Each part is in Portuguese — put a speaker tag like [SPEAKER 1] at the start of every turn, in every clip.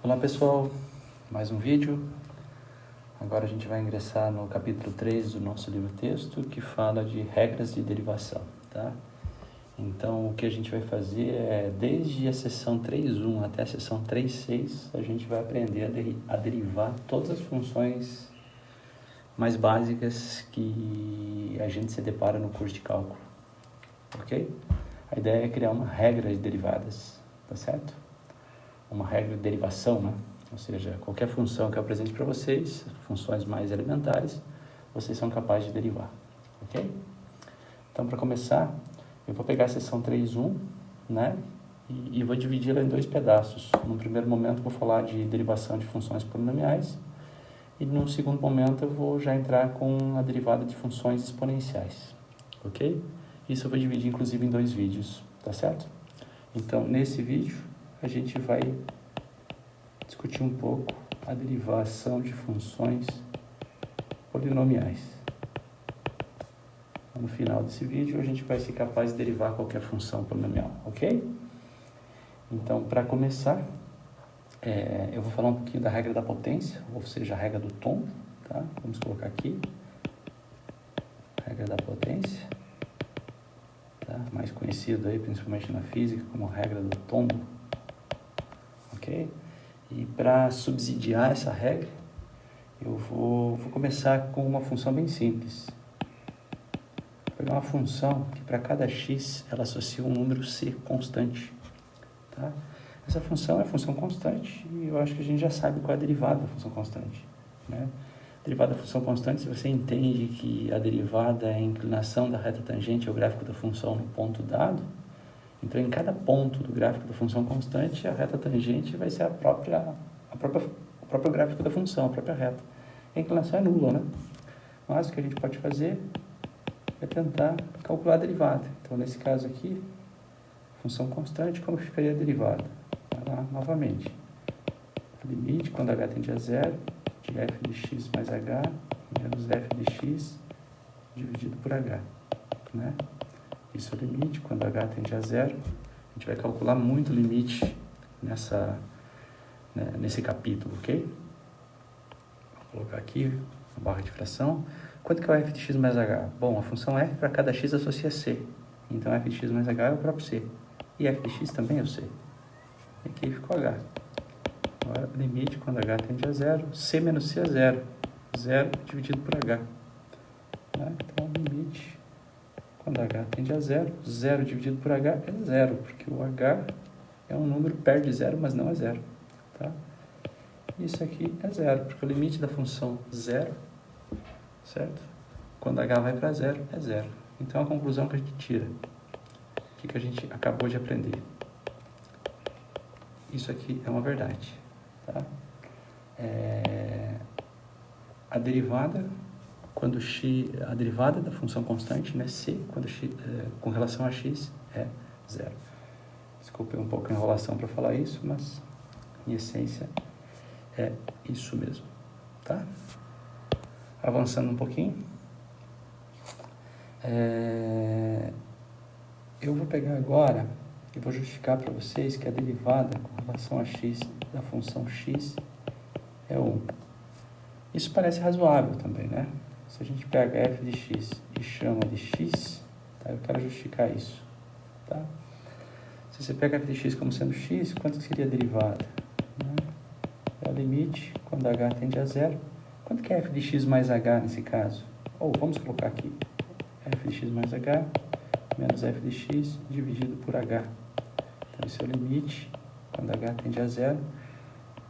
[SPEAKER 1] Olá pessoal, mais um vídeo. Agora a gente vai ingressar no capítulo 3 do nosso livro-texto, que fala de regras de derivação, tá? Então o que a gente vai fazer é, desde a seção 3.1 até a seção 3.6, a gente vai aprender a derivar todas as funções mais básicas que a gente se depara no curso de cálculo, ok? A ideia é criar uma regra de derivadas, tá certo? Uma regra de derivação, né? Ou seja, qualquer função que eu apresente para vocês, funções mais elementares, vocês são capazes de derivar, ok? Então, para começar, eu vou pegar a seção 3.1, né? E vou dividi-la em dois pedaços. No primeiro momento, vou falar de derivação de funções polinomiais, e no segundo momento, eu vou já entrar com a derivada de funções exponenciais, ok? Isso eu vou dividir, inclusive, em dois vídeos, tá certo? Então, nesse vídeo, a gente vai discutir um pouco a derivação de funções polinomiais. No final desse vídeo, a gente vai ser capaz de derivar qualquer função polinomial, ok? Então, para começar, eu vou falar um pouquinho da regra da potência, ou seja, a regra do tombo, tá? Vamos colocar aqui, regra da potência, tá? Mais conhecido aí, principalmente na física, como a regra do tombo, ok? E para subsidiar essa regra, eu vou começar com uma função bem simples. Vou pegar uma função que para cada x ela associa um número c constante, tá? Essa função é a função constante e eu acho que a gente já sabe qual é a derivada da função constante, né? A derivada da função constante, se você entende que a derivada é a inclinação da reta tangente ao gráfico da função no ponto dado, então em cada ponto do gráfico da função constante, a reta tangente vai ser o próprio gráfico da função, a própria reta. A inclinação é nula, né? Mas o que a gente pode fazer é tentar calcular a derivada. Então, nesse caso aqui, função constante, como ficaria a derivada? Vai lá, novamente. Limite, quando h tende a zero, de f de x mais h, menos f de x, dividido por h, né? Isso é o limite, quando h tende a zero. A gente vai calcular muito limite nesse capítulo, ok? Vou colocar aqui a barra de fração. Quanto que é o f de x mais h? Bom, a função f para cada x associa c. Então, f de x mais h é o próprio c. E f de x também é o c. E aqui ficou h. Agora, limite quando h tende a zero. C menos c é zero. Zero dividido por h. Então, limite quando h tende a zero. Zero dividido por h é zero, porque o h é um número perto de zero, mas não é zero. Tá? Isso aqui é zero, porque o limite da função zero, certo? Quando h vai para zero, é zero. Então, a conclusão que a gente tira, o que a gente acabou de aprender? Isso aqui é uma verdade, tá? A derivada, a derivada da função constante, né, c, quando x, com relação a x, é zero. Desculpe um pouco a enrolação para falar isso, mas, em essência, é isso mesmo, tá? Avançando um pouquinho, eu vou pegar agora e vou justificar para vocês que a derivada com relação a x da função x é 1. Isso parece razoável também, né? Se a gente pega f de x e chama de x, tá? Eu quero justificar isso, tá? Se você pega f de x como sendo x, quanto seria a derivada? É o limite quando h tende a zero. Quanto que é f de x mais h nesse caso? Ou vamos colocar aqui, f de x mais h menos f de x dividido por h. Então, esse é o limite quando h tende a zero.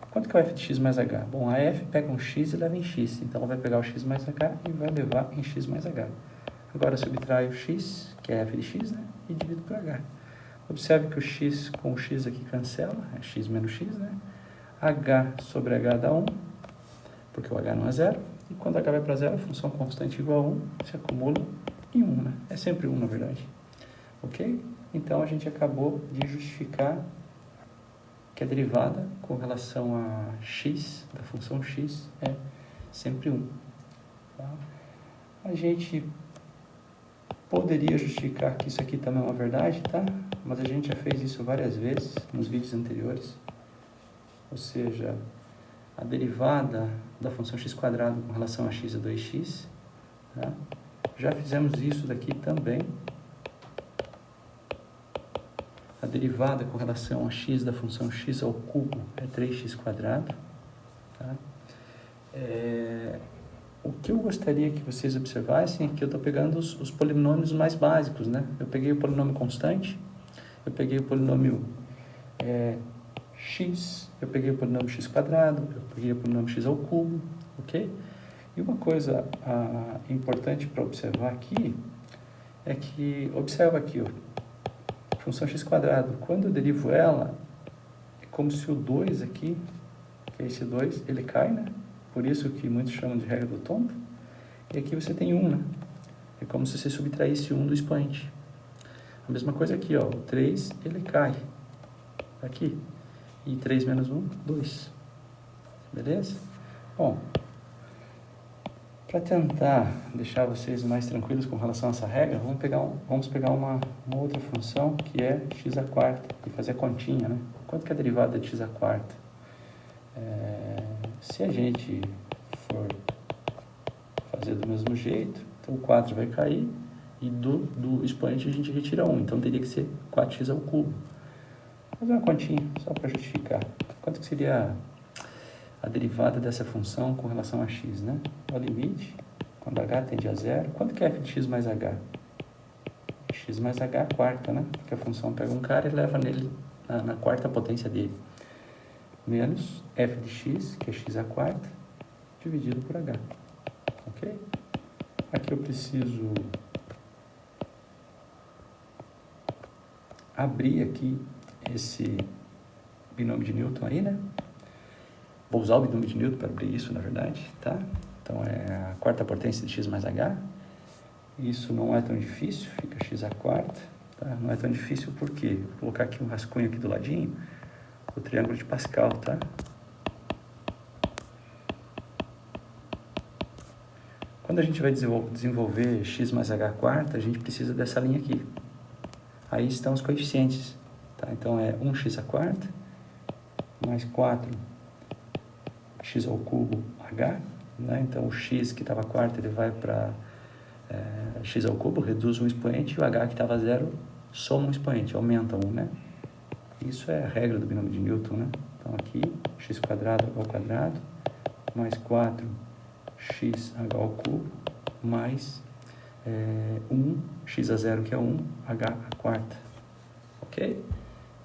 [SPEAKER 1] Quanto que é o f de x mais h? Bom, a f pega um x e leva em x. Então, ela vai pegar o x mais h e vai levar em x mais h. Agora, subtrai o x, que é f de x, né? E divido por h. Observe que o x com o x aqui cancela. É x menos x, né? h sobre h dá 1, porque o h não é zero. E quando h vai para zero, a função constante igual a 1 se acumula em 1, né? É sempre 1, na verdade. Ok? Então, a gente acabou de justificar que a derivada com relação a x, da função x, é sempre 1. Tá? A gente poderia justificar que isso aqui também é uma verdade, tá? Mas a gente já fez isso várias vezes nos vídeos anteriores. ou seja, a derivada da função x² com relação a x é 2x. Tá? Já fizemos isso daqui também. A derivada com relação a x da função x ao cubo é 3x². Tá? O que eu gostaria que vocês observassem é que eu estou pegando os polinômios mais básicos, né? Eu peguei o polinômio constante, eu peguei o polinômio x, eu peguei o polinômio x², eu peguei o polinômio x ao cubo, ok? E uma coisa importante para observar aqui é que, observa aqui, ó, função x², quando eu derivo ela, é como se o 2 aqui, que é esse 2, ele cai, né? Por isso que muitos chamam de regra do tombo. E aqui você tem 1, né? É como se você subtraísse 1 do expoente. A mesma coisa aqui, ó, o 3, ele cai aqui. E 3 menos 1, 2. Beleza? Bom, para tentar deixar vocês mais tranquilos com relação a essa regra, vamos pegar uma outra função que é x² e fazer a continha, né? Quanto que é a derivada de x²? Se a gente for fazer do mesmo jeito, então o 4 vai cair e do expoente a gente retira 1, então teria que ser 4x ao cubo. Vou fazer uma continha só para justificar. Quanto que seria a derivada dessa função com relação a x, né? O limite, quando h tende a zero, quanto que é f de x mais h? X mais h quarta, né? Porque a função pega um cara e leva nele na quarta potência dele. Menos f de x, que é x², dividido por h. Ok? Aqui eu preciso abrir aqui esse binômio de Newton aí, né? Vou usar o binômio de Newton para abrir isso, na verdade, tá? Então, é a quarta potência de x mais h. Isso não é tão difícil, fica x², tá? Não é tão difícil porque, vou colocar aqui um rascunho aqui do ladinho, o triângulo de Pascal, tá? Quando a gente vai desenvolver x mais h², a gente precisa dessa linha aqui. Aí estão os coeficientes, tá? Então, é 1x² mais 4x ao cubo h, né? Então, o x que estava quarto, ele vai para x ao cubo, reduz um expoente, e o h que estava zero, soma um expoente, aumenta um, né? Isso é a regra do binômio de Newton, né? Então, aqui, x² ao quadrado, mais 4x h ao cubo, mais 1, x a zero, que é 1, h a quarta, ok?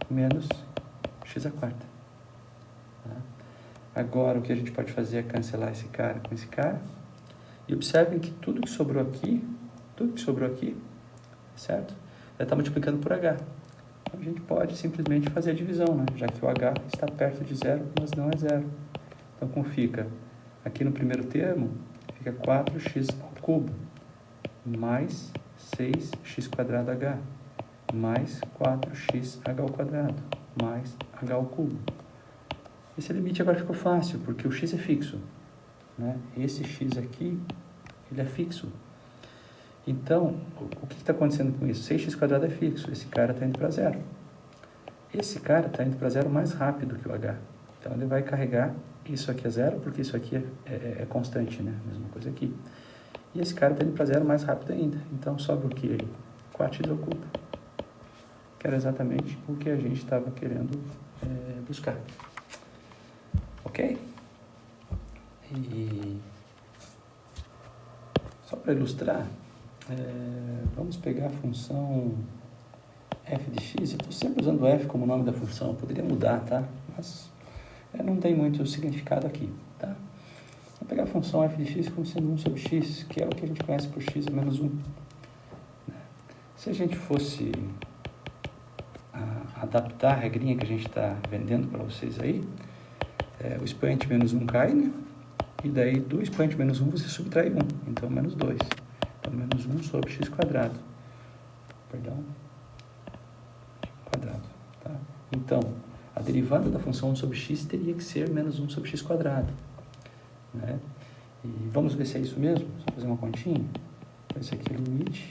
[SPEAKER 1] Menos x a quarta. Tá? Agora, o que a gente pode fazer é cancelar esse cara com esse cara. E observem que tudo que sobrou aqui, certo? Já está multiplicando por h. Então, a gente pode simplesmente fazer a divisão, né? Já que o h está perto de zero, mas não é zero. Então, como fica? Aqui no primeiro termo, fica 4x ao cubo, mais 6x²h, mais 4xh ao quadrado, mais h ao cubo. Esse limite agora ficou fácil, porque o x é fixo, né? Esse x aqui, ele é fixo. Então, o que está acontecendo com isso? 6x² é fixo, esse cara está indo para zero. Esse cara está indo para zero mais rápido que o h. Então, ele vai carregar, isso aqui é zero, porque isso aqui é constante, né? Mesma coisa aqui. E esse cara está indo para zero mais rápido ainda. Então, sobra o que aí? 4x ao cubo. Que era exatamente o que a gente estava querendo buscar. Ok? E só para ilustrar, vamos pegar a função f de x. Eu estou sempre usando f como nome da função. Eu poderia mudar, tá? Mas não tem muito significado aqui, tá? Vou pegar a função f de x como sendo 1 sobre x, que é o que a gente conhece por x menos 1. Se a gente fosse adaptar a regrinha que a gente está vendendo para vocês aí, o expoente menos 1 cai, né? E daí do expoente menos 1 você subtrai 1, então menos 2. Então menos 1 sobre x². Perdão. Quadrado, tá? Então, a derivada da função 1 sobre x teria que ser menos 1 sobre x². Né? E vamos ver se é isso mesmo? Só fazer uma continha. Então, esse aqui é o limite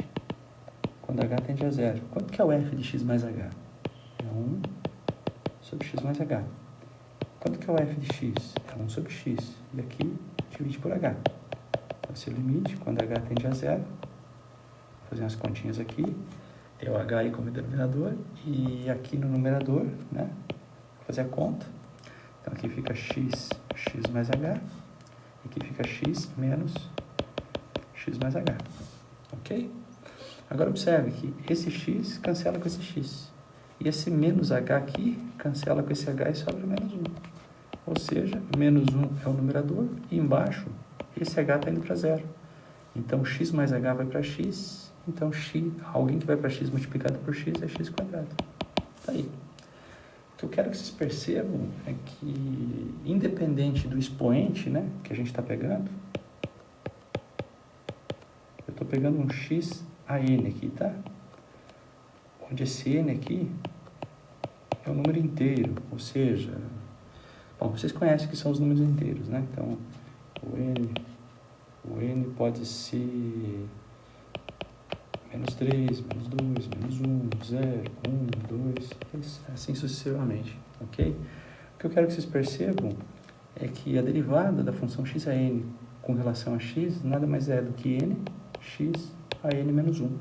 [SPEAKER 1] quando h tende a zero. Quanto que é o f de x mais h? É 1 sobre x mais h. Quanto que é o f de x? É 1 sobre x. E aqui, divide por h. Então, esse é o limite, quando h tende a zero. Vou fazer umas continhas aqui. Tem o h aí como denominador. E aqui no numerador, né? Vou fazer a conta. Então, aqui fica x mais h. E aqui fica x menos x mais h. Ok? Agora, observe que esse x cancela com esse x. E esse menos h aqui cancela com esse h e sobra menos 1. Ou seja, menos 1 é o numerador e embaixo esse h está indo para zero. Então, x mais h vai para x. Então, alguém que vai para x multiplicado por x é x quadrado. Está aí. O que eu quero que vocês percebam é que, independente do expoente, né, que a gente está pegando, eu estou pegando um x a n aqui, tá? Onde esse n aqui é um número inteiro, ou seja, bom, vocês conhecem que são os números inteiros, né? Então, o n pode ser menos 3, menos 2, menos 1, 0, 1, 2, assim sucessivamente, ok? O que eu quero que vocês percebam é que a derivada da função x a n com relação a x nada mais é do que n, x a n menos 1.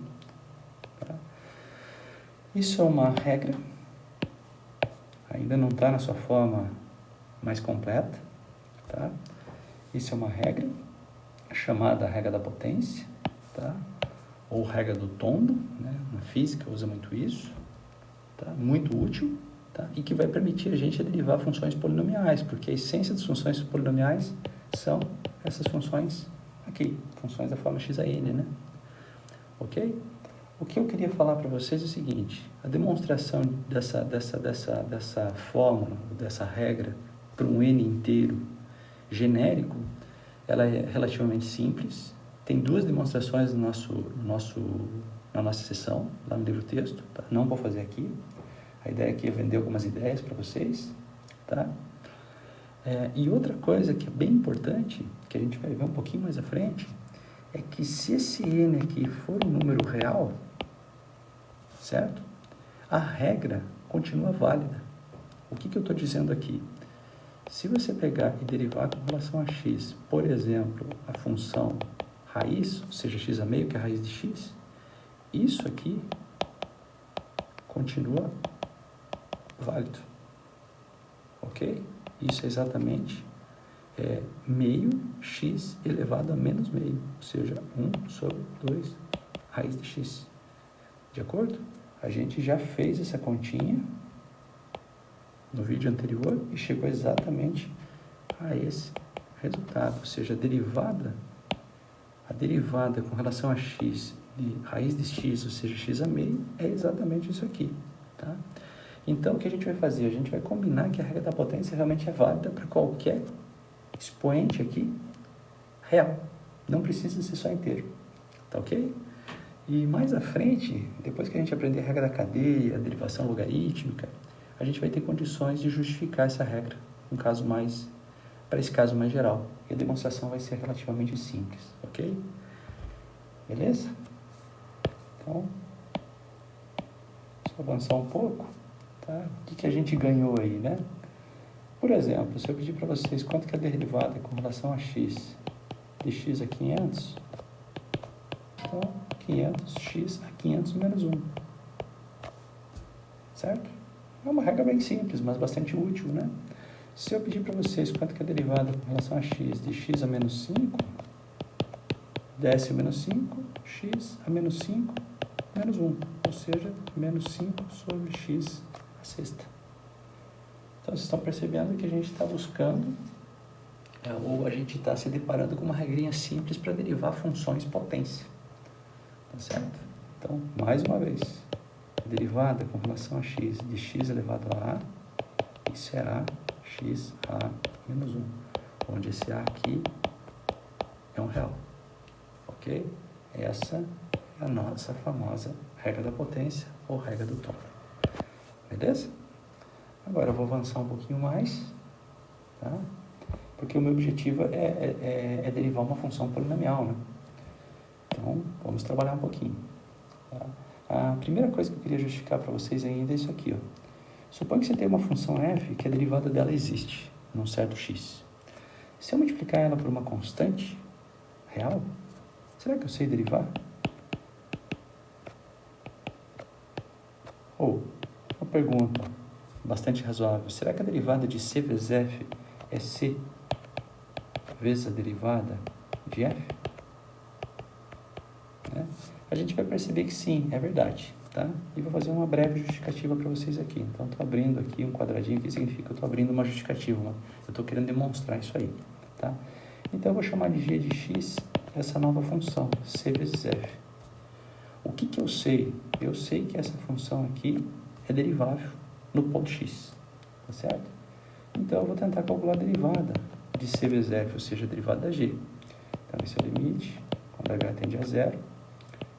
[SPEAKER 1] Tá? Isso é uma regra, ainda não está na sua forma mais completa, tá? Isso é uma regra chamada regra da potência, tá? Ou regra do tombo, né? Na física usa muito isso, tá? Muito útil, tá? E que vai permitir a gente derivar funções polinomiais, porque a essência das funções polinomiais são essas funções aqui, funções da forma x a n, né? Ok? O que eu queria falar para vocês é o seguinte: a demonstração dessa fórmula, dessa regra para um n inteiro genérico, ela é relativamente simples. Tem duas demonstrações na nossa sessão, lá no livro texto, tá? Não vou fazer aqui. A ideia aqui é vender algumas ideias para vocês, tá? E outra coisa que é bem importante, que a gente vai ver um pouquinho mais à frente, é que se esse n aqui for um número real, certo? A regra continua válida. O que eu estou dizendo aqui? Se você pegar e derivar com relação a x, por exemplo, a função raiz, ou seja, x a meio, que é a raiz de x, isso aqui continua válido. Ok? Isso é exatamente meio x elevado a menos meio, ou seja, 1 sobre 2 raiz de x. De acordo? A gente já fez essa continha no vídeo anterior e chegou exatamente a esse resultado, ou seja, a derivada com relação a x de raiz de x, ou seja, x a meio, é exatamente isso aqui, tá? Então, o que a gente vai fazer? A gente vai combinar que a regra da potência realmente é válida para qualquer expoente aqui real. Não precisa ser só inteiro, tá ok? E mais à frente, depois que a gente aprender a regra da cadeia, a derivação logarítmica, a gente vai ter condições de justificar essa regra, para esse caso mais geral. E a demonstração vai ser relativamente simples, ok? Beleza? Então, só avançar um pouco, tá? O que a gente ganhou aí, né? Por exemplo, se eu pedir para vocês quanto que é a derivada com relação a x, de x a 500, então, 500x a 500 menos 1. Certo? É uma regra bem simples, mas bastante útil, né? Se eu pedir para vocês quanto que é a derivada com relação a x, de x a menos 5, desce o menos 5, x a menos 5, menos 1. Ou seja, menos 5 sobre x a sexta. Então, vocês estão percebendo que a gente está buscando, ou a gente está se deparando com uma regrinha simples para derivar funções potência. Tá certo? Então, mais uma vez, a derivada com relação a x de x elevado a a, isso é a x a menos 1, onde esse a aqui é um real. Ok? Essa é a nossa famosa regra da potência ou regra do tombo. Beleza? Agora eu vou avançar um pouquinho mais, tá? Porque o meu objetivo é derivar uma função polinomial, né? Então, vamos trabalhar um pouquinho. Tá? A primeira coisa que eu queria justificar para vocês ainda é isso aqui, ó. Suponha que você tem uma função f que a derivada dela existe. num certo x. Se eu multiplicar ela por uma constante real, será que eu sei derivar? Ou, uma pergunta bastante razoável, será que a derivada de c vezes f é c vezes a derivada de f? Né? A gente vai perceber que sim, é verdade, tá? E vou fazer uma breve justificativa para vocês aqui. Então, estou abrindo aqui um quadradinho, que significa que eu estou abrindo uma justificativa, eu estou querendo demonstrar isso aí, tá? Então, eu vou chamar de g de x essa nova função, c vezes f. O que que eu sei? Eu sei que essa função aqui é derivável no ponto x, tá certo? Então, eu vou tentar calcular a derivada de c vezes f, ou seja, a derivada da g. Então, esse é o limite, quando h tende a zero,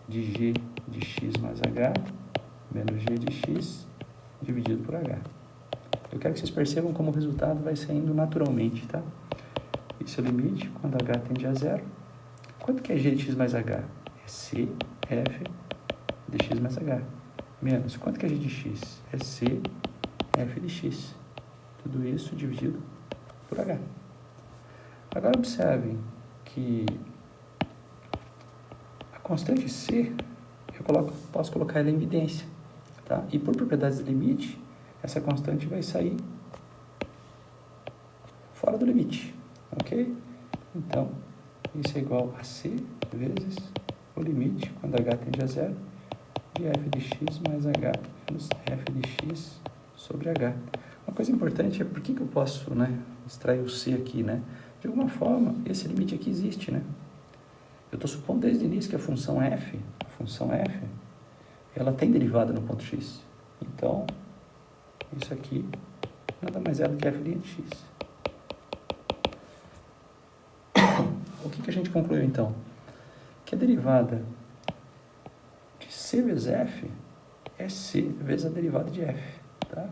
[SPEAKER 1] de g de x mais h, menos g de x, dividido por h. Eu quero que vocês percebam como o resultado vai saindo naturalmente, tá? Esse é o limite, quando h tende a zero. Quanto que é g de x mais h? É c, f, de x mais h. Menos, quanto que é g de x? É c, f de x. Tudo isso dividido por h. Agora observem que a constante c, posso colocar ela em evidência, tá? E por propriedades do limite, essa constante vai sair fora do limite, ok? Então, isso é igual a c vezes o limite, quando h tende a zero, de f de x mais h menos f de x sobre h. Uma coisa importante é por que eu posso, né, extrair o c aqui, né? De alguma forma, esse limite aqui existe, né? Eu estou supondo desde o início que a função f, ela tem derivada no ponto x. Então, isso aqui nada mais é do que f de x. O que a gente concluiu, então? Que a derivada de c vezes f é c vezes a derivada de f, tá?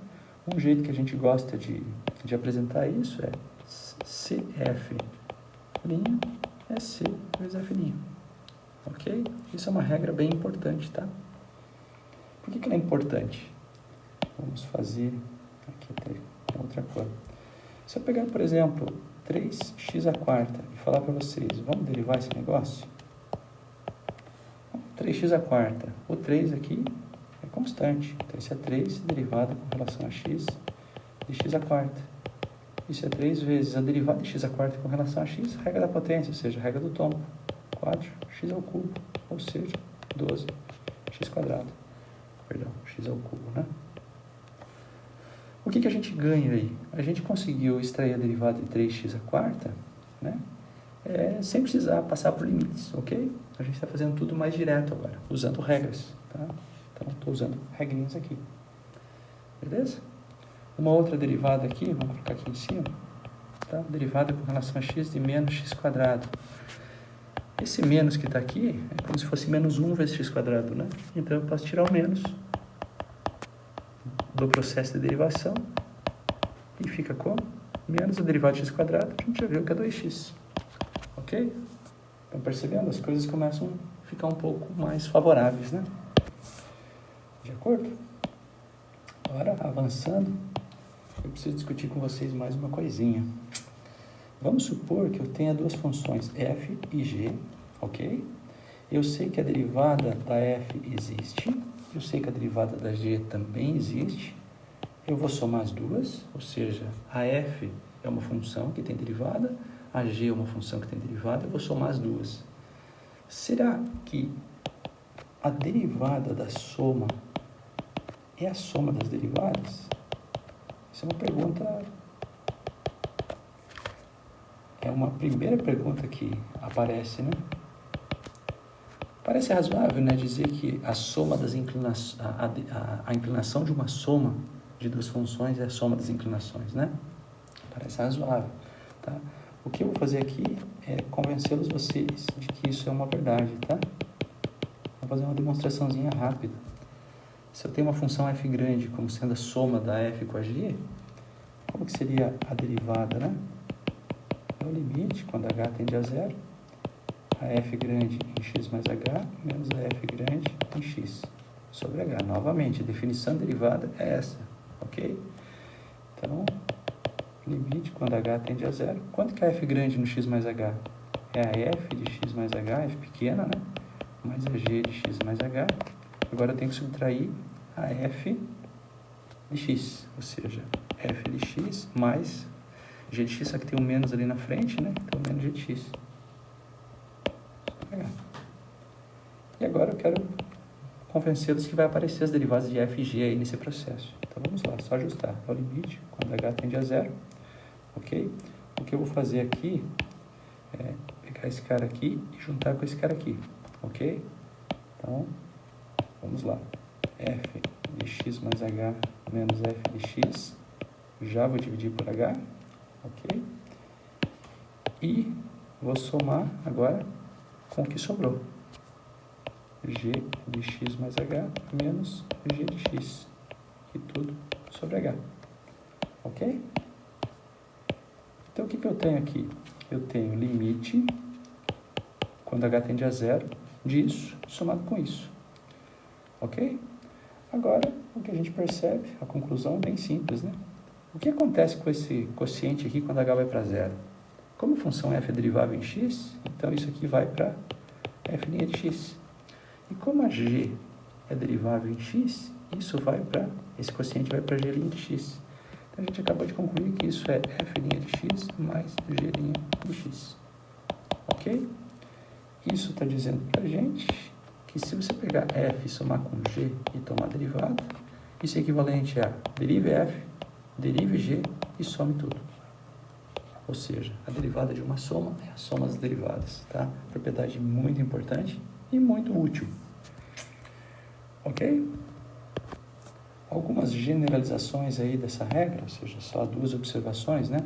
[SPEAKER 1] Um jeito que a gente gosta de apresentar isso é cf' é c vezes f', ok? Isso é uma regra bem importante, tá? Por que ela é importante? Vamos fazer aqui até outra cor. Se eu pegar, por exemplo, 3x à quarta e falar para vocês, vamos derivar esse negócio? 3x à quarta. O 3 aqui é constante. Então, isso é 3 derivada com relação a x de x à quarta. Isso é 3 vezes a derivada de x à quarta com relação a x, regra da potência, ou seja, regra do tombo. 4x ao cubo, ou seja, 12x quadrado. Perdão, x ao cubo, né? O que a gente ganha aí? A gente conseguiu extrair a derivada de 3x à quarta, né? Sem precisar passar por limites, ok? A gente está fazendo tudo mais direto agora, usando regras, tá? Então, estou usando regrinhas aqui. Beleza? Uma outra derivada aqui, vamos colocar aqui em cima, tá? Derivada com relação a x de menos x quadrado. Esse menos que está aqui é como se fosse menos 1 vezes x quadrado, né? Então, eu posso tirar o menos do processo de derivação e fica como? Menos a derivada de x quadrado, a gente já viu que é 2x. Ok? Estão percebendo? As coisas começam a ficar um pouco mais favoráveis, né? De acordo? Agora, avançando, eu preciso discutir com vocês mais uma coisinha. Vamos supor que eu tenha duas funções, f e g, ok? Eu sei que a derivada da f existe, eu sei que a derivada da g também existe. Eu vou somar as duas, ou seja, a f é uma função que tem derivada, a g é uma função que tem derivada, eu vou somar as duas. Será que a derivada da soma é a soma das derivadas? Isso é uma pergunta... É uma primeira pergunta que aparece, né? Parece razoável, né, dizer que a soma das inclinações, a inclinação de uma soma de duas funções é a soma das inclinações, né? Parece razoável, tá? O que eu vou fazer aqui é convencê-los vocês de que isso é uma verdade, tá? Vou fazer uma demonstraçãozinha rápida. Se eu tenho uma função f grande como sendo a soma da f com a g, como que seria a derivada, né? É o limite, quando h tende a zero, a f grande em x mais h, menos a f grande em x sobre h. Novamente, a definição derivada é essa, ok? Então, limite quando h tende a zero. Quanto que é f grande no x mais h? É a f de x mais h, f pequena, né? Mais a g de x mais h. Agora eu tenho que subtrair a f de x, ou seja, f de x mais g de x, só que tem um menos ali na frente, né? Então, menos g de x. E agora eu quero convencê-los que vai aparecer as derivadas de f e g aí nesse processo. Então, vamos lá, só ajustar. É o limite quando h tende a zero, ok? O que eu vou fazer aqui é pegar esse cara aqui e juntar com esse cara aqui, ok? Então, vamos lá. f de x mais h menos f de x, já vou dividir por h, ok? E vou somar agora com o que sobrou. G de x mais h menos g de x, e tudo sobre h, ok? Então, o que eu tenho aqui? Eu tenho limite, quando h tende a zero, disso somado com isso, ok? Agora, o que a gente percebe, a conclusão é bem simples, né? O que acontece com esse quociente aqui quando h vai para zero? Como a função f é derivável em x, então isso aqui vai para f' de x. E como a g é derivável em x, esse quociente vai para g' de x. Então, a gente acabou de concluir que isso é f' de x mais g' de x. Ok? Isso está dizendo para a gente que se você pegar f e somar com g e tomar derivada, isso é equivalente a derive f, derive g e some tudo. Ou seja, a derivada de uma soma é a soma das derivadas, tá? Propriedade muito importante e muito útil. Ok? Algumas generalizações aí dessa regra, ou seja, só duas observações, né?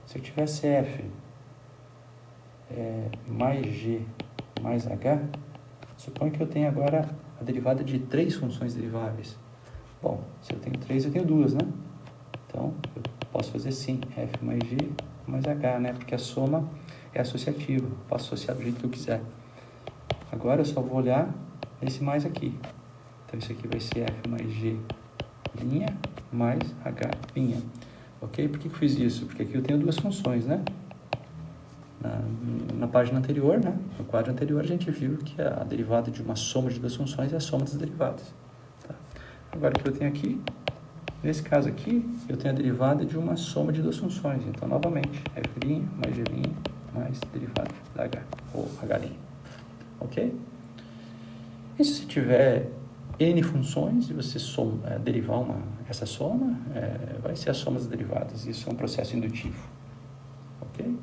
[SPEAKER 1] Se eu tivesse f mais g mais h, suponho que eu tenho agora a derivada de três funções deriváveis. Bom, se eu tenho três, eu tenho duas, né? Então, eu posso fazer sim, f mais g mais h, né? Porque a soma é associativa, posso associar do jeito que eu quiser. Agora eu só vou olhar esse mais aqui. Então, isso aqui vai ser f mais g' mais h'. Ok? Por que eu fiz isso? Porque aqui eu tenho duas funções, né? Na página anterior, né? No quadro anterior, a gente viu que a derivada de uma soma de duas funções é a soma das derivadas. Tá? Agora, o que eu tenho aqui, nesse caso aqui, eu tenho a derivada de uma soma de duas funções. Então, novamente, f' mais g' mais derivada da h, ou h'. Ok? E se você tiver n funções e você derivar essa soma, vai ser a soma das derivadas. Isso é um processo indutivo. Ok?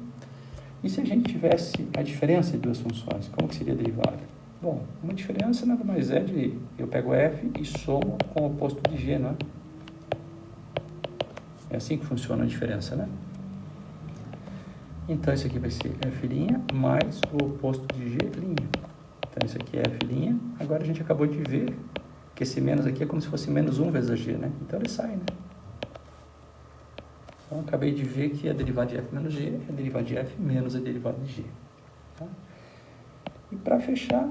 [SPEAKER 1] E se a gente tivesse a diferença de duas funções, como que seria a derivada? Bom, uma diferença nada mais é de eu pego f e somo com o oposto de g, não é? É assim que funciona a diferença, né? Então, isso aqui vai ser f' mais o oposto de g'. Então, isso aqui é f'. Agora, a gente acabou de ver que esse menos aqui é como se fosse menos 1 vezes a g, né? Então, ele sai, né? Então, eu acabei de ver que a derivada de f menos g é a derivada de f menos a derivada de g. Tá? E para fechar,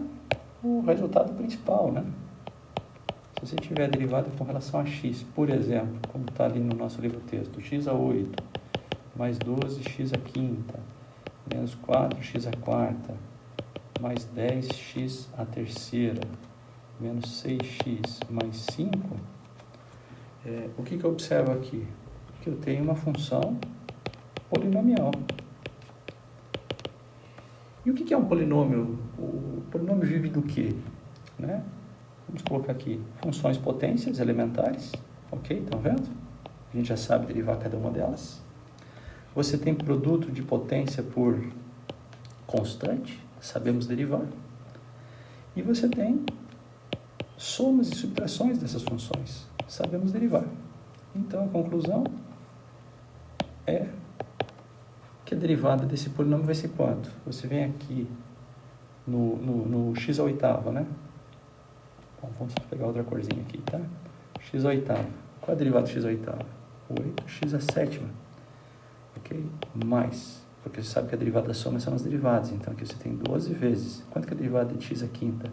[SPEAKER 1] o resultado principal, né? Se você tiver a derivada com relação a x, por exemplo, como está ali no nosso livro-texto, x a 8, mais 12x a quinta, menos 4x a quarta, mais 10x a terceira, menos 6x mais 5, o que eu observo aqui? Que eu tenho uma função polinomial. E o que é um polinômio? O polinômio vive do quê? Né? Vamos colocar aqui funções potências elementares, ok? Estão vendo? A gente já sabe derivar cada uma delas. Você tem produto de potência por constante, sabemos derivar. E você tem somas e subtrações dessas funções, sabemos derivar. Então, a conclusão é que a derivada desse polinômio vai ser quanto? Você vem aqui no x à oitava, né? Bom, vamos pegar outra corzinha aqui, tá? X à oitava. Qual é a derivada de x à oitava? 8x à sétima. Ok? Mais, porque você sabe que a derivada da soma são as derivadas. Então, aqui você tem 12 vezes. Quanto que é a derivada de x à quinta?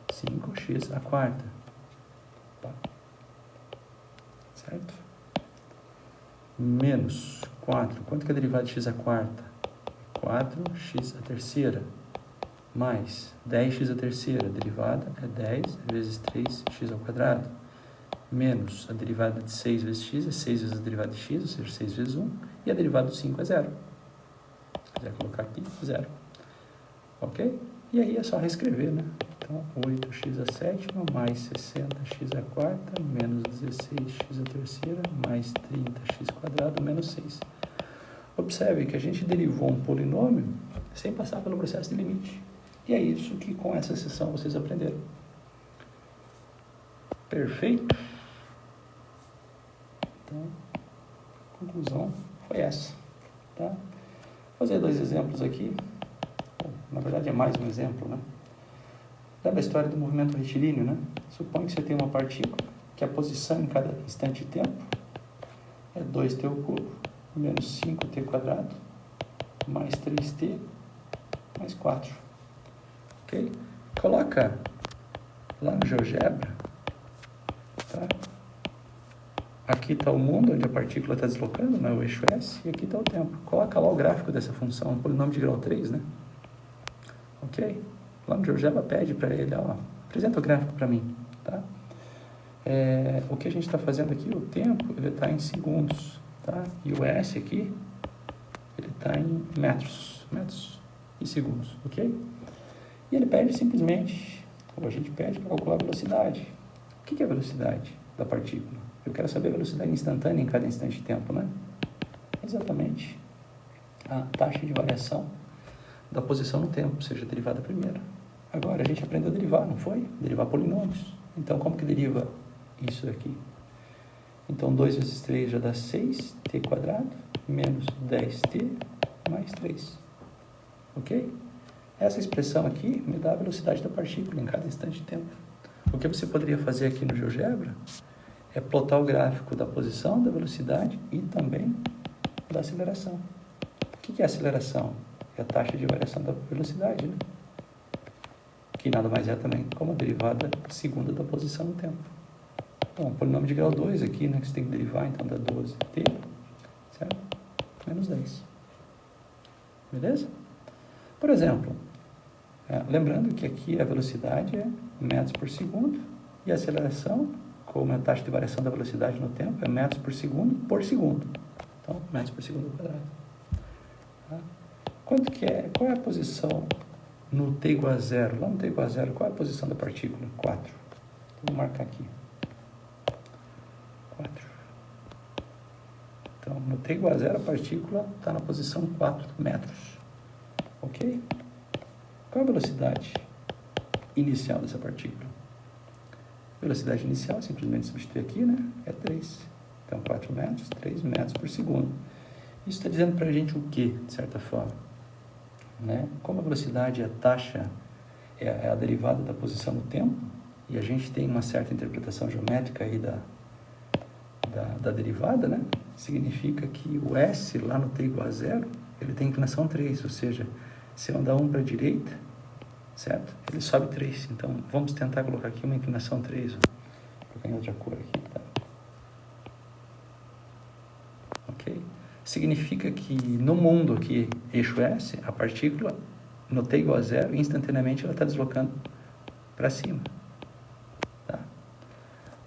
[SPEAKER 1] 5x à quarta. Tá. Certo? menos 4. Quanto que é a derivada de x à quarta? 4x à terceira. Mais 10x à terceira. A derivada é 10 vezes 3x ao quadrado. Menos a derivada de 6 vezes x é 6 vezes a derivada de x, ou seja, 6 vezes 1. E a derivada de 5 é 0. Se quiser colocar aqui, 0. Ok? E aí é só reescrever, né? Então, 8x à sétima mais 60x à quarta menos 16x à terceira mais 30x quadrado menos 6. Observe que a gente derivou um polinômio sem passar pelo processo de limite. E é isso que com essa sessão vocês aprenderam. Perfeito? Então, a conclusão foi essa. Tá? Vou fazer 2 exemplos aqui. Bom, na verdade é mais um exemplo, né? Lembra a história do movimento retilíneo, né? Suponha que você tem uma partícula que a posição em cada instante de tempo é 2t ao cubo menos 5t quadrado mais 3t mais 4. Ok? Coloca lá no GeoGebra, tá? Aqui está o mundo onde a partícula está deslocando, né? O eixo S, e aqui está o tempo. Coloca lá o gráfico dessa função, um polinômio de grau 3, né? Ok? Lá no GeoGebra pede para ele, ó, apresenta o gráfico para mim, tá? O que a gente está fazendo aqui, o tempo, ele está em segundos, tá? E o S aqui, ele está em metros e segundos, ok? E ele pede simplesmente, ou a gente pede para calcular a velocidade. O que é a velocidade da partícula? Eu quero saber a velocidade instantânea em cada instante de tempo, né? Exatamente a taxa de variação da posição no tempo, seja derivada primeira. Agora, a gente aprendeu a derivar, não foi? Derivar polinômios. Então, como que deriva isso aqui? Então, 2 vezes 3 já dá 6t quadrado, menos 10t mais 3. Ok? Essa expressão aqui me dá a velocidade da partícula em cada instante de tempo. O que você poderia fazer aqui no GeoGebra é plotar o gráfico da posição, da velocidade e também da aceleração. O que é aceleração? É a taxa de variação da velocidade, né? Que nada mais é também como a derivada segunda da posição no tempo. Bom, polinômio de grau 2 aqui, né, que você tem que derivar, então dá 12t, certo? Menos 10. Beleza? Por exemplo, lembrando que aqui a velocidade é metros por segundo e a aceleração, como é a taxa de variação da velocidade no tempo, é metros por segundo. Então, metros por segundo ao quadrado. Tá? Qual é a posição no t igual a 0? Lá no t igual a 0, qual é a posição da partícula? 4. Então, vou marcar aqui. 4. Então, no t igual a 0, a partícula está na posição 4 metros. Ok? Qual a velocidade inicial dessa partícula? Velocidade inicial, simplesmente substituir aqui, né? É 3. Então, 4 metros, 3 metros por segundo. Isso está dizendo para a gente o quê, de certa forma? Né? Como a velocidade é a taxa, é a derivada da posição no tempo, e a gente tem uma certa interpretação geométrica aí da derivada, né? Significa que o S lá no t igual a 0, ele tem inclinação 3, ou seja, se eu andar 1 para a direita, certo? Ele sobe 3. Então, vamos tentar colocar aqui uma inclinação 3. Vou colocar em outra cor aqui, tá? Ok? Significa que no mundo aqui, eixo S, a partícula, no t igual a 0, instantaneamente ela está deslocando para cima. Tá?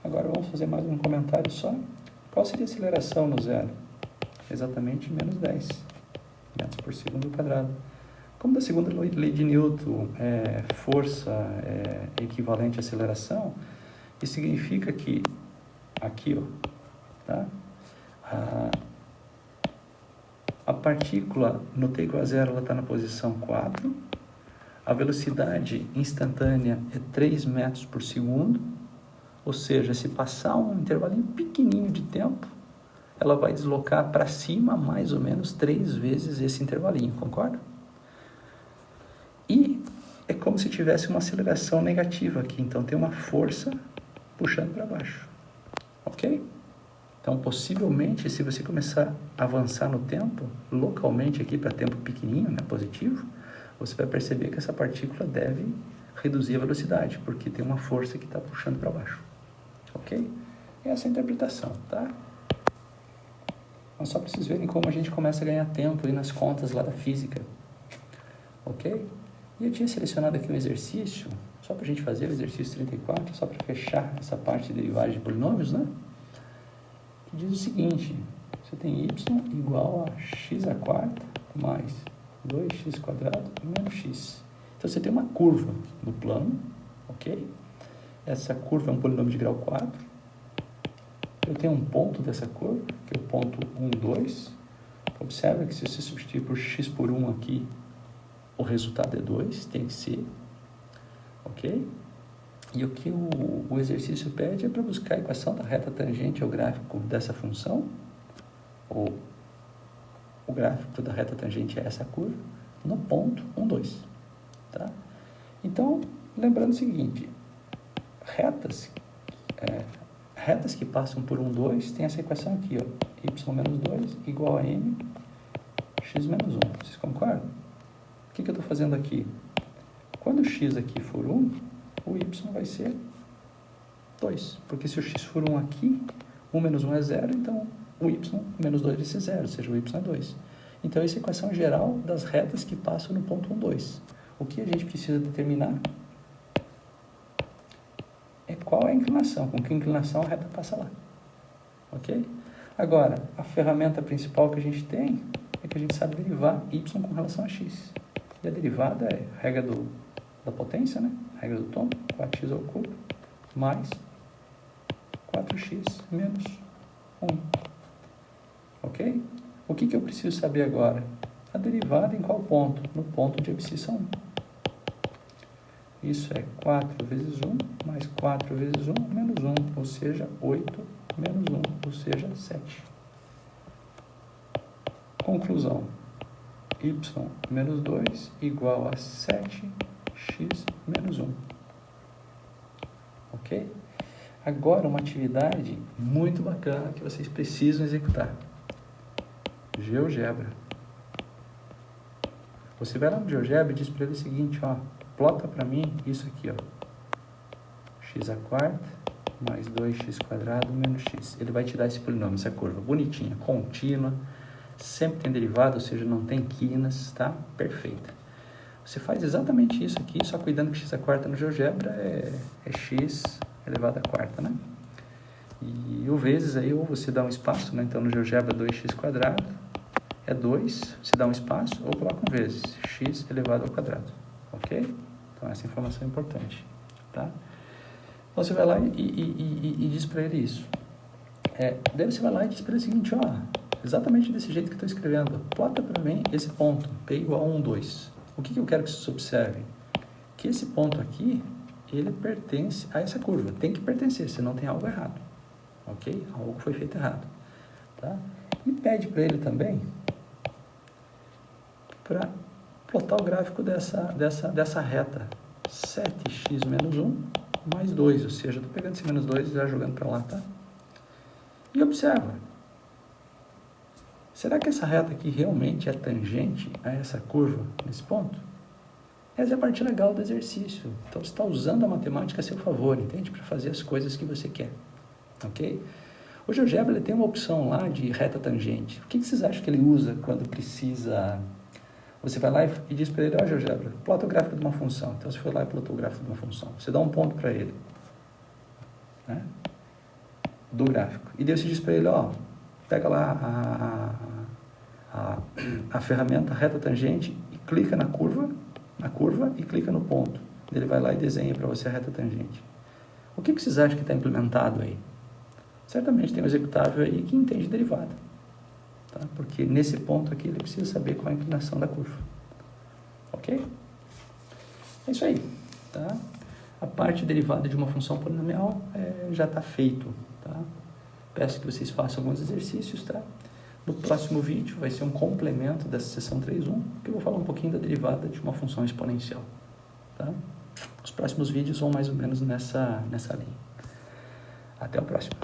[SPEAKER 1] Agora, vamos fazer mais um comentário só. Qual seria a aceleração no zero? Exatamente menos 10 metros por segundo ao quadrado. Como da segunda lei de Newton, força é equivalente à aceleração, isso significa que aqui, ó, tá? A partícula no t igual a 0, ela está na posição 4, a velocidade instantânea é 3 metros por segundo, ou seja, se passar um intervalinho pequenininho de tempo, ela vai deslocar para cima mais ou menos 3 vezes esse intervalinho, concorda? E é como se tivesse uma aceleração negativa aqui, então tem uma força puxando para baixo, ok? Então, possivelmente, se você começar a avançar no tempo, localmente aqui para tempo pequenininho, né, positivo, você vai perceber que essa partícula deve reduzir a velocidade, porque tem uma força que está puxando para baixo, ok? Essa é a interpretação, tá? Mas só para vocês verem como a gente começa a ganhar tempo aí nas contas lá da física. Ok? E eu tinha selecionado aqui um exercício, só para a gente fazer o exercício 34, só para fechar essa parte de derivada de polinômios, né? Que diz o seguinte: você tem y igual a x à quarta mais 2x² menos x. Então, você tem uma curva no plano, ok? Essa curva é um polinômio de grau 4. Eu tenho um ponto dessa curva, que é o ponto 1, 2. Observa que se você substituir por x por 1 aqui, o resultado é 2, tem que ser, ok? E o que o exercício pede é para buscar a equação da reta tangente ao gráfico dessa função, ou o gráfico da reta tangente é essa curva, no ponto 1, 2, tá? Então, lembrando o seguinte, retas que passam por 1, 2, tem essa equação aqui, ó, y menos 2 igual a m x menos 1, vocês concordam? O que eu estou fazendo aqui? Quando o x aqui for 1, o y vai ser 2, porque se o x for 1 aqui, 1 menos 1 é 0, então o y menos 2 vai ser 0, ou seja, o y é 2. Então, essa é a equação geral das retas que passam no ponto 1, 2. O que a gente precisa determinar é qual é a inclinação, com que inclinação a reta passa lá, ok? Agora, a ferramenta principal que a gente tem é que a gente sabe derivar y com relação a x. E a derivada é a regra da potência, né? A regra do tom, 4x ao cubo, mais 4x menos 1. Ok? O que eu preciso saber agora? A derivada em qual ponto? No ponto de abscissa 1. Isso é 4 vezes 1, mais 4 vezes 1, menos 1, ou seja, 8 menos 1, ou seja, 7. Conclusão. Y menos 2 igual a 7x menos 1. Ok? Agora, uma atividade muito bacana que vocês precisam executar. GeoGebra. Você vai lá no GeoGebra e diz para ele o seguinte, ó, plota para mim isso aqui, ó, x à quarta mais 2x² menos x. Ele vai te dar esse polinômio, essa curva bonitinha, contínua, sempre tem derivada, ou seja, não tem quinas, tá? Perfeita. Você faz exatamente isso aqui, só cuidando que x à quarta no GeoGebra é x elevado à quarta, né? E o vezes aí, ou você dá um espaço, né? Então, no GeoGebra 2x² é 2, você dá um espaço, ou coloca um vezes, x elevado ao quadrado, ok? Então, essa informação é importante, tá? Então, você vai lá e diz para ele isso. Daí você vai lá e diz para ele o seguinte, ó, exatamente desse jeito que eu estou escrevendo, plota para mim esse ponto, P igual a 1, 2. O que eu quero que vocês observem? Que esse ponto aqui, ele pertence a essa curva, tem que pertencer, senão tem algo errado, ok? Algo foi feito errado, tá? E pede para ele também para plotar o gráfico dessa reta 7x menos 1 mais 2, ou seja, eu estou pegando esse menos 2 e já jogando para lá, tá? E observa, será que essa reta aqui realmente é tangente a essa curva nesse ponto? Essa é a parte legal do exercício. Então, você está usando a matemática a seu favor, entende? Para fazer as coisas que você quer, ok? O GeoGebra ele tem uma opção lá de reta tangente. O que vocês acham que ele usa quando precisa... Você vai lá e diz para ele, ó, GeoGebra, plota o gráfico de uma função. Então, você foi lá e plotou o gráfico de uma função. Você dá um ponto para ele, né, do gráfico. E daí você diz para ele, ó, pega lá a ferramenta reta tangente e clica na curva e clica no ponto. Ele vai lá e desenha para você a reta tangente. O que vocês acham que está implementado aí? Certamente tem um executável aí que entende derivada, tá? Porque nesse ponto aqui ele precisa saber qual é a inclinação da curva, ok? É isso aí, tá? A parte derivada de uma função polinomial já está feito, tá? Peço que vocês façam alguns exercícios, tá? No próximo vídeo vai ser um complemento dessa seção 3.1, que eu vou falar um pouquinho da derivada de uma função exponencial, tá? Os próximos vídeos vão mais ou menos nessa linha. Até o próximo.